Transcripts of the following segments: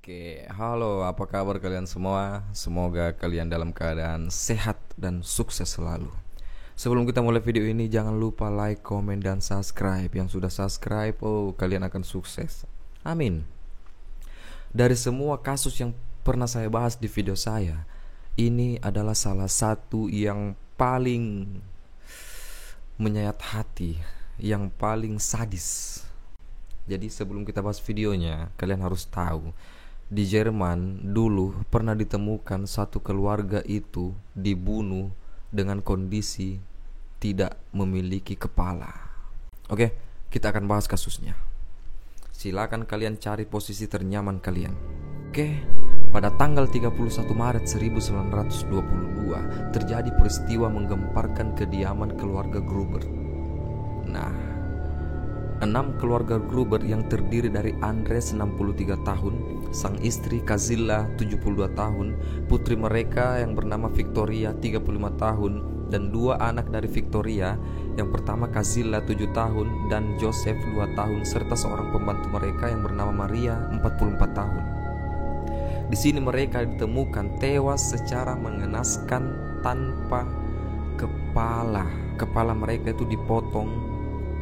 Oke, halo, apa kabar kalian semua? Semoga kalian dalam keadaan sehat dan sukses selalu. Sebelum kita mulai video ini, jangan lupa like, komen, dan subscribe. Yang sudah subscribe, kalian akan sukses. Amin. Dari semua kasus yang pernah saya bahas di video saya, ini adalah salah satu yang paling menyayat hati, yang paling sadis. Jadi sebelum kita bahas videonya, kalian harus tahu di Jerman dulu pernah ditemukan satu keluarga itu dibunuh dengan kondisi tidak memiliki kepala. Oke, kita akan bahas kasusnya. Silakan kalian cari posisi ternyaman kalian. Oke, pada tanggal 31 Maret 1922 terjadi peristiwa menggemparkan kediaman keluarga Gruber. Nah, 6 keluarga Gruber yang terdiri dari Andres 63 tahun, sang istri Kazilla 72 tahun, putri mereka yang bernama Victoria 35 tahun, dan 2 anak dari Victoria, yang pertama Kazilla 7 tahun dan Joseph 2 tahun, serta seorang pembantu mereka yang bernama Maria 44 tahun. Di sini mereka ditemukan tewas secara mengenaskan tanpa kepala. Kepala mereka itu dipotong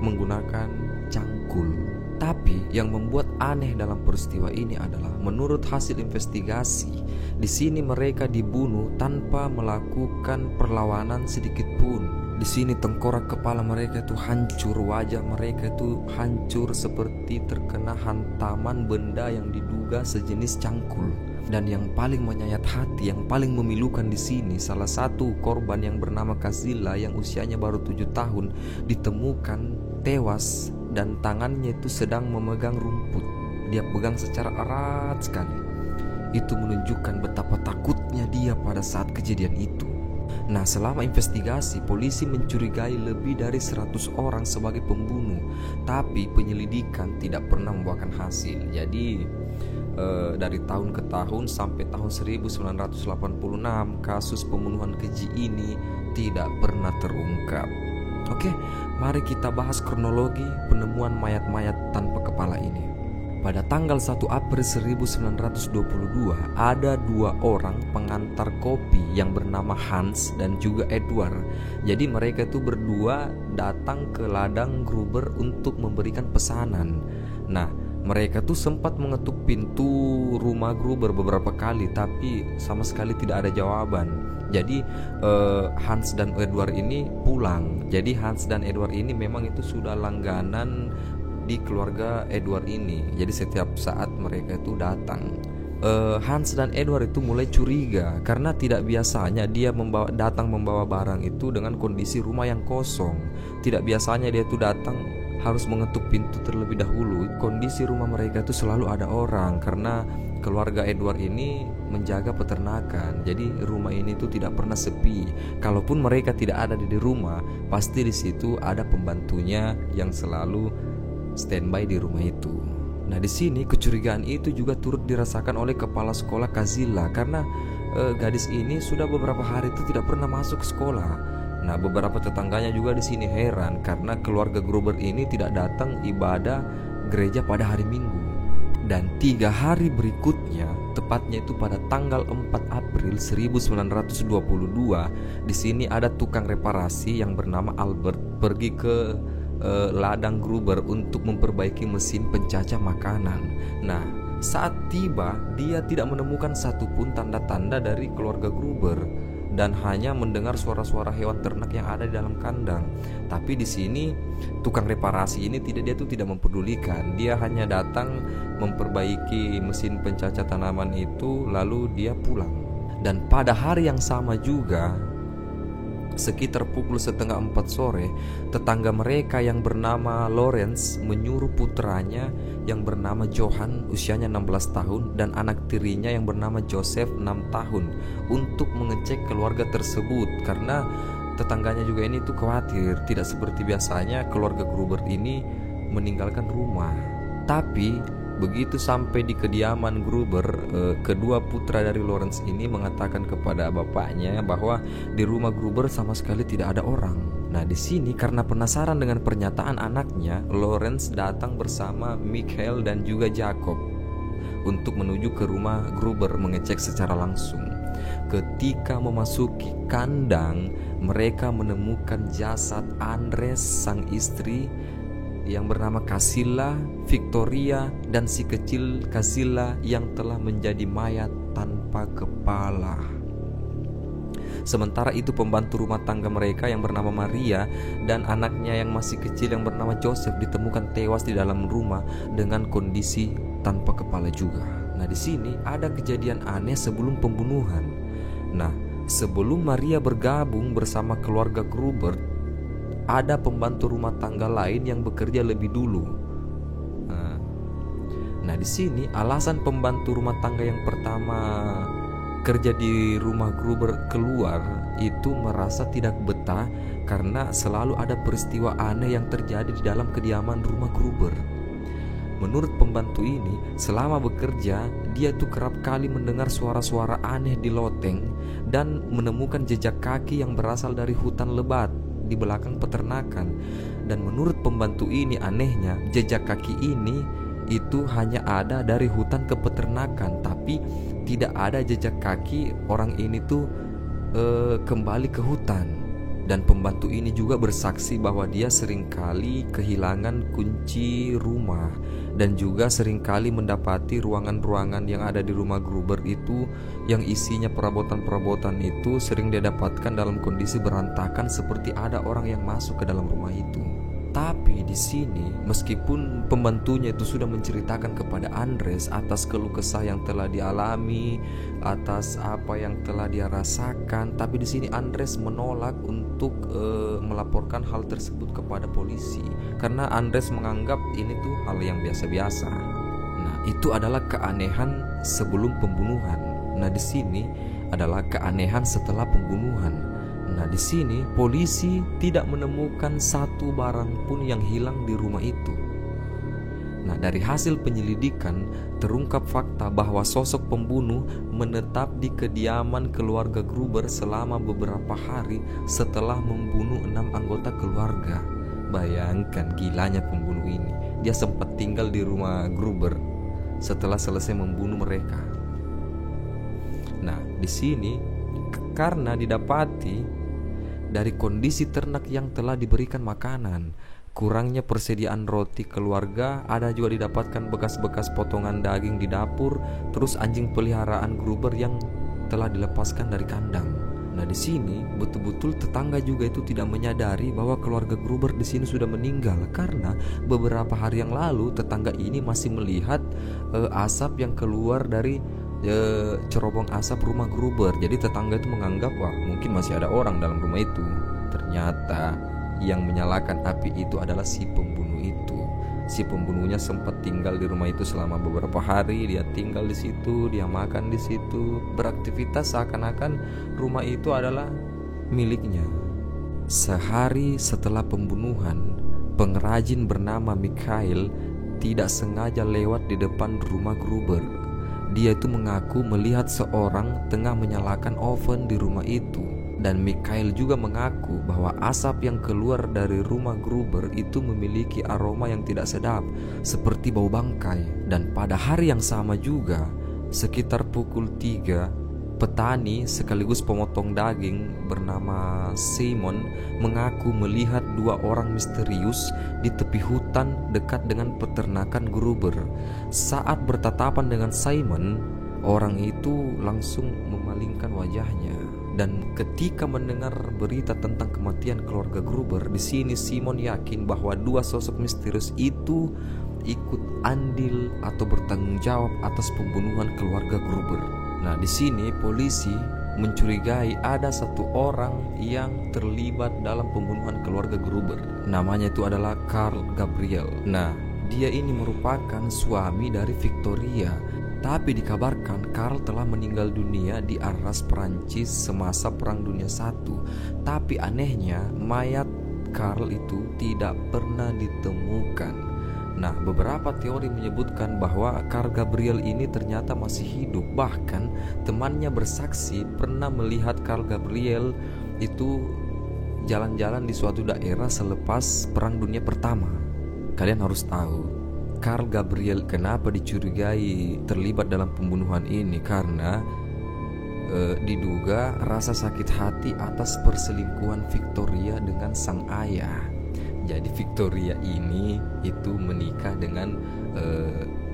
menggunakan cangkul. Tapi yang membuat aneh dalam peristiwa ini adalah menurut hasil investigasi, di sini mereka dibunuh tanpa melakukan perlawanan sedikit pun. Di sini tengkorak kepala mereka itu hancur, wajah mereka itu hancur seperti terkena hantaman benda yang diduga sejenis cangkul. Dan yang paling menyayat hati, yang paling memilukan di sini, salah satu korban yang bernama Kazilla yang usianya baru 7 tahun ditemukan tewas dan tangannya itu sedang memegang rumput. Dia pegang secara erat sekali. Itu menunjukkan betapa takutnya dia pada saat kejadian itu. Nah, selama investigasi, polisi mencurigai lebih dari 100 orang sebagai pembunuh, tapi penyelidikan tidak pernah membuahkan hasil. Jadi dari tahun ke tahun sampai tahun 1986 kasus pembunuhan keji ini tidak pernah terungkap. Oke, mari kita bahas kronologi penemuan mayat-mayat tanpa kepala ini. Pada tanggal 1 April 1922 ada 2 orang pengantar kopi yang bernama Hans dan juga Edward. Jadi mereka itu berdua datang ke ladang Gruber untuk memberikan pesanan. Nah, mereka tuh sempat mengetuk pintu rumah Gruber beberapa kali, tapi sama sekali tidak ada jawaban. Jadi Hans dan Edward ini pulang. Jadi Hans dan Edward ini memang itu sudah langganan di keluarga Edward ini. Jadi setiap saat mereka itu datang. Hans dan Edward itu mulai curiga karena tidak biasanya dia datang membawa barang itu dengan kondisi rumah yang kosong. Tidak biasanya dia itu datang harus mengetuk pintu terlebih dahulu. Kondisi rumah mereka itu selalu ada orang karena keluarga Edward ini menjaga peternakan. Jadi rumah ini tuh tidak pernah sepi. Kalaupun mereka tidak ada di rumah, pasti di situ ada pembantunya yang selalu standby di rumah itu. Nah, di sini kecurigaan itu juga turut dirasakan oleh kepala sekolah Kazilla karena gadis ini sudah beberapa hari itu tidak pernah masuk sekolah. Nah, beberapa tetangganya juga di sini heran karena keluarga Gruber ini tidak datang ibadah gereja pada hari Minggu. Dan 3 hari berikutnya, tepatnya itu pada tanggal 4 April 1922, di sini ada tukang reparasi yang bernama Albert pergi ke ladang Gruber untuk memperbaiki mesin pencacah makanan. Nah, saat tiba dia tidak menemukan satupun tanda-tanda dari keluarga Gruber dan hanya mendengar suara-suara hewan ternak yang ada di dalam kandang. Tapi di sini tukang reparasi ini dia tidak mempedulikan. Dia hanya datang memperbaiki mesin pencacah tanaman itu lalu dia pulang. Dan pada hari yang sama juga, sekitar pukul 3:30 sore, tetangga mereka yang bernama Lawrence menyuruh putranya yang bernama Johan, usianya 16 tahun, dan anak tirinya yang bernama Joseph, 6 tahun, untuk mengecek keluarga tersebut karena tetangganya juga ini tuh khawatir tidak seperti biasanya keluarga Gruber ini meninggalkan rumah. Tapi begitu sampai di kediaman Gruber, kedua putra dari Lawrence ini mengatakan kepada bapaknya bahwa di rumah Gruber sama sekali tidak ada orang. Nah, di sini karena penasaran dengan pernyataan anaknya, Lawrence datang bersama Michael dan juga Jacob. untuk menuju ke rumah Gruber mengecek secara langsung. Ketika memasuki kandang, mereka menemukan jasad Andres, sang istri yang bernama Casilla, Victoria, dan si kecil Casilla yang telah menjadi mayat tanpa kepala. Sementara itu pembantu rumah tangga mereka yang bernama Maria dan anaknya yang masih kecil yang bernama Joseph ditemukan tewas di dalam rumah dengan kondisi tanpa kepala juga. Nah, di sini ada kejadian aneh sebelum pembunuhan. Nah, sebelum Maria bergabung bersama keluarga Gruber, ada pembantu rumah tangga lain yang bekerja lebih dulu. Nah, di sini alasan pembantu rumah tangga yang pertama kerja di rumah Gruber keluar itu merasa tidak betah karena selalu ada peristiwa aneh yang terjadi di dalam kediaman rumah Gruber. Menurut pembantu ini, selama bekerja, dia tuh kerap kali mendengar suara-suara aneh di loteng dan menemukan jejak kaki yang berasal dari hutan lebat di belakang peternakan. Dan menurut pembantu ini, anehnya jejak kaki ini itu hanya ada dari hutan ke peternakan, tapi tidak ada jejak kaki orang ini tuh kembali ke hutan. Dan pembantu ini juga bersaksi bahwa dia seringkali kehilangan kunci rumah dan juga seringkali mendapati ruangan-ruangan yang ada di rumah Gruber itu yang isinya perabotan-perabotan itu sering dia dapatkan dalam kondisi berantakan seperti ada orang yang masuk ke dalam rumah itu. Tapi di sini, meskipun pembantunya itu sudah menceritakan kepada Andres atas keluh kesah yang telah dialami, atas apa yang telah dia rasakan, tapi di sini Andres menolak untuk melaporkan hal tersebut kepada polisi karena Andres menganggap ini tuh hal yang biasa-biasa. Nah, itu adalah keanehan sebelum pembunuhan. Nah, di sini adalah keanehan setelah pembunuhan. Nah, di sini polisi tidak menemukan satu barang pun yang hilang di rumah itu. Nah, dari hasil penyelidikan terungkap fakta bahwa sosok pembunuh menetap di kediaman keluarga Gruber selama beberapa hari setelah membunuh 6 anggota keluarga. Bayangkan gilanya pembunuh ini. Dia sempat tinggal di rumah Gruber setelah selesai membunuh mereka. Nah, di sini karena didapati dari kondisi ternak yang telah diberikan makanan, kurangnya persediaan roti keluarga, ada juga didapatkan bekas-bekas potongan daging di dapur, terus anjing peliharaan Gruber yang telah dilepaskan dari kandang. Nah, di sini betul-betul tetangga juga itu tidak menyadari bahwa keluarga Gruber di sini sudah meninggal karena beberapa hari yang lalu tetangga ini masih melihat asap yang keluar dari cerobong asap rumah Gruber. Jadi tetangga itu menganggap wah mungkin masih ada orang dalam rumah itu. Ternyata yang menyalakan api itu adalah si pembunuh itu. Si pembunuhnya sempat tinggal di rumah itu selama beberapa hari. Dia tinggal di situ, dia makan di situ, beraktivitas seakan-akan rumah itu adalah miliknya. Sehari setelah pembunuhan, pengrajin bernama Mikhail tidak sengaja lewat di depan rumah Gruber. Dia itu mengaku melihat seorang tengah menyalakan oven di rumah itu. Dan Mikhail juga mengaku bahwa asap yang keluar dari rumah Gruber itu memiliki aroma yang tidak sedap, seperti bau bangkai. Dan pada hari yang sama juga, sekitar pukul 3, petani sekaligus pemotong daging bernama Simon mengaku melihat 2 orang misterius di tepi hutan dekat dengan peternakan Gruber. Saat bertatapan dengan Simon, orang itu langsung memalingkan wajahnya. Dan ketika mendengar berita tentang kematian keluarga Gruber, di sini Simon yakin bahwa 2 sosok misterius itu ikut andil atau bertanggung jawab atas pembunuhan keluarga Gruber. Nah, di sini polisi mencurigai ada 1 orang yang terlibat dalam pembunuhan keluarga Gruber. Namanya itu adalah Carl Gabriel. Nah, dia ini merupakan suami dari Victoria. Tapi dikabarkan Carl telah meninggal dunia di Arras, Perancis semasa Perang Dunia I. Tapi anehnya mayat Carl itu tidak pernah ditemukan. Nah, beberapa teori menyebutkan bahwa Carl Gabriel ini ternyata masih hidup. Bahkan temannya bersaksi pernah melihat Carl Gabriel itu jalan-jalan di suatu daerah selepas Perang Dunia Pertama. Kalian harus tahu, Carl Gabriel kenapa dicurigai terlibat dalam pembunuhan ini? Karena diduga rasa sakit hati atas perselingkuhan Victoria dengan sang ayah. Jadi Victoria ini itu menikah dengan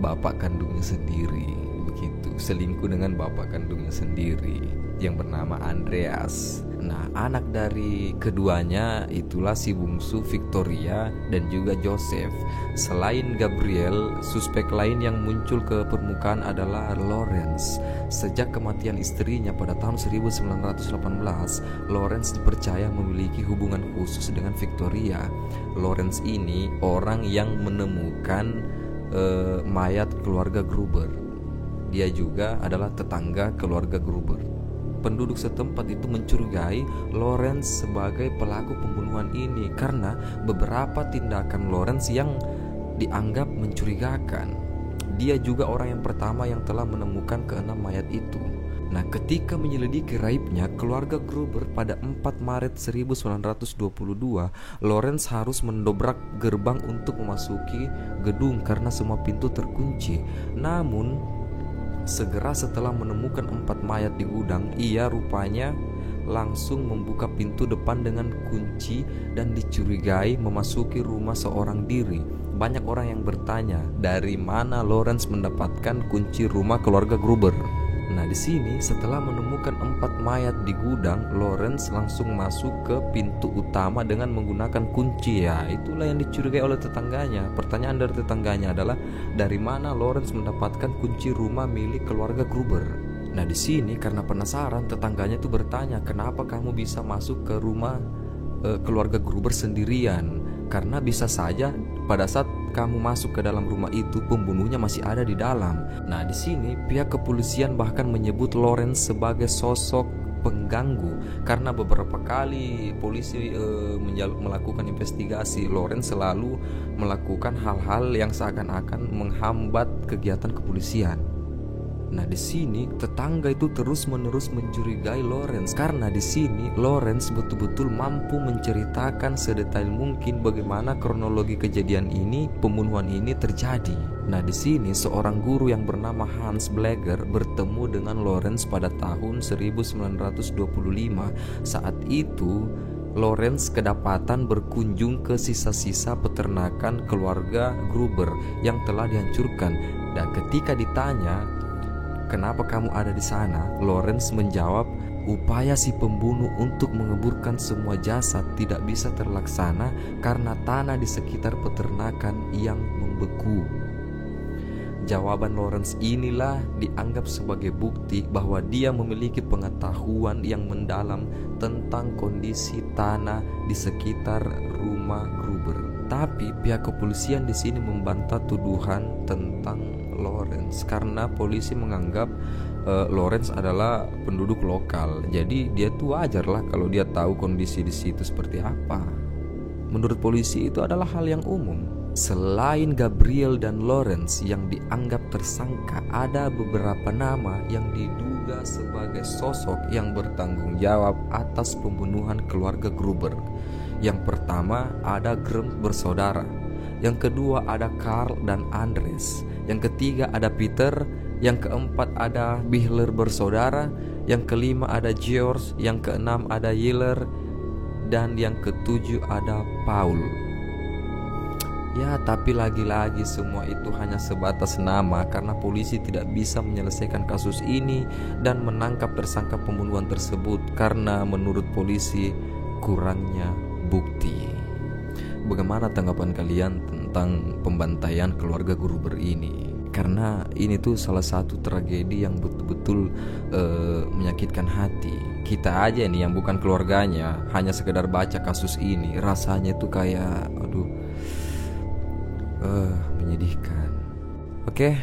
bapak kandungnya sendiri, begitu, selingkuh dengan bapak kandungnya sendiri yang bernama Andreas. Nah, anak dari keduanya itulah si bungsu Victoria dan juga Joseph. Selain Gabriel, suspek lain yang muncul ke permukaan adalah Lawrence. Sejak kematian istrinya pada tahun 1918, Lawrence dipercaya memiliki hubungan khusus dengan Victoria. Lawrence ini orang yang menemukan mayat keluarga Gruber. Dia juga adalah tetangga keluarga Gruber. Penduduk setempat itu mencurigai Lawrence sebagai pelaku pembunuhan ini karena beberapa tindakan Lawrence yang dianggap mencurigakan. Dia juga orang yang pertama yang telah menemukan ke-6 mayat itu. Nah, ketika menyelidiki raibnya keluarga Gruber pada 4 Maret 1922, Lawrence harus mendobrak gerbang untuk memasuki gedung karena semua pintu terkunci. Namun segera setelah menemukan 4 mayat di gudang, ia rupanya langsung membuka pintu depan dengan kunci dan dicurigai memasuki rumah seorang diri. Banyak orang yang bertanya dari mana Lawrence mendapatkan kunci rumah keluarga Gruber. Nah, di sini setelah menemukan 4 mayat di gudang, Lawrence langsung masuk ke pintu utama dengan menggunakan kunci. Ya, itulah yang dicurigai oleh tetangganya. Pertanyaan dari tetangganya adalah dari mana Lawrence mendapatkan kunci rumah milik keluarga Gruber. Nah, di sini karena penasaran, tetangganya itu bertanya, kenapa kamu bisa masuk ke rumah keluarga Gruber sendirian? Karena bisa saja pada saat kamu masuk ke dalam rumah itu pembunuhnya masih ada di dalam. Nah, di sini pihak kepolisian bahkan menyebut Lawrence sebagai sosok pengganggu karena beberapa kali polisi melakukan investigasi, Lawrence selalu melakukan hal-hal yang seakan-akan menghambat kegiatan kepolisian. Nah, di sini tetangga itu terus-menerus mencurigai Lawrence karena di sini Lawrence betul-betul mampu menceritakan sedetail mungkin bagaimana kronologi kejadian ini, pembunuhan ini terjadi. Nah, di sini seorang guru yang bernama Hans Blager bertemu dengan Lawrence pada tahun 1925. Saat itu Lawrence kedapatan berkunjung ke sisa-sisa peternakan keluarga Gruber yang telah dihancurkan. Dan ketika ditanya, kenapa kamu ada di sana? Lawrence menjawab, upaya si pembunuh untuk mengeburkan semua jasad tidak bisa terlaksana karena tanah di sekitar peternakan yang membeku. Jawaban Lawrence inilah dianggap sebagai bukti bahwa dia memiliki pengetahuan yang mendalam tentang kondisi tanah di sekitar rumah Gruber. Tapi pihak kepolisian di sini membantah tuduhan tentang Lawrence karena polisi menganggap Lawrence adalah penduduk lokal. Jadi dia tuh wajar lah kalau dia tahu kondisi di situ seperti apa. Menurut polisi itu adalah hal yang umum. Selain Gabriel dan Lawrence yang dianggap tersangka, ada beberapa nama yang diduga sebagai sosok yang bertanggung jawab atas pembunuhan keluarga Gruber. Yang pertama ada Grimm bersaudara. Yang kedua ada Carl dan Andres. Yang ketiga ada Peter. Yang keempat ada Bihler bersaudara. Yang kelima ada George. Yang keenam ada Yiller. Dan yang ketujuh ada Paul. Ya, tapi lagi-lagi semua itu hanya sebatas nama karena polisi tidak bisa menyelesaikan kasus ini dan menangkap tersangka pembunuhan tersebut karena menurut polisi kurangnya bukti. Bagaimana tanggapan kalian tentang pembantaian keluarga Gruber ini? Karena ini tuh salah satu tragedi yang betul-betul menyakitkan hati. Kita aja nih yang bukan keluarganya, hanya sekedar baca kasus ini, rasanya tuh kayak menyedihkan. Oke,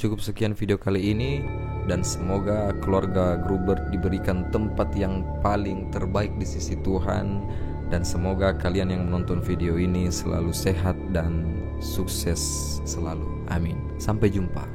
cukup sekian video kali ini, dan semoga keluarga Gruber diberikan tempat yang paling terbaik di sisi Tuhan, dan semoga kalian yang menonton video ini selalu sehat dan sukses selalu. Amin. Sampai jumpa.